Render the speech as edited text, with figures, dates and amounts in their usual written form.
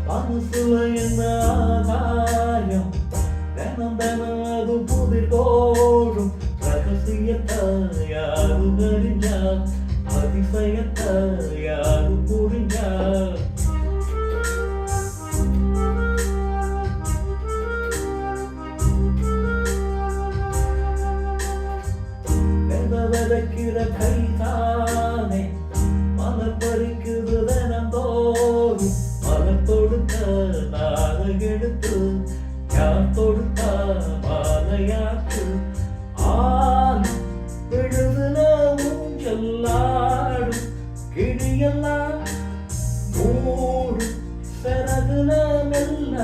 மனசுல என்ன ஆகாயம் தினம் தினம் அது புதிர் தோறும் ரகசியத்தை யாரு அறிஞ்சா அதிசயத்தை யாரு புரிஞ்சா விதைக்கிற கைதானே மலர் பறிக்குது தினம் தோறும் மலர் தொடுத்த நாளை எடுத்து யார் தொடுத்தா மாலையாக்கு ஆண் விழுதுல ஊஞ்சல்லாடும் கிழியெல்லாம் மூடு சிறகுல மெல்ல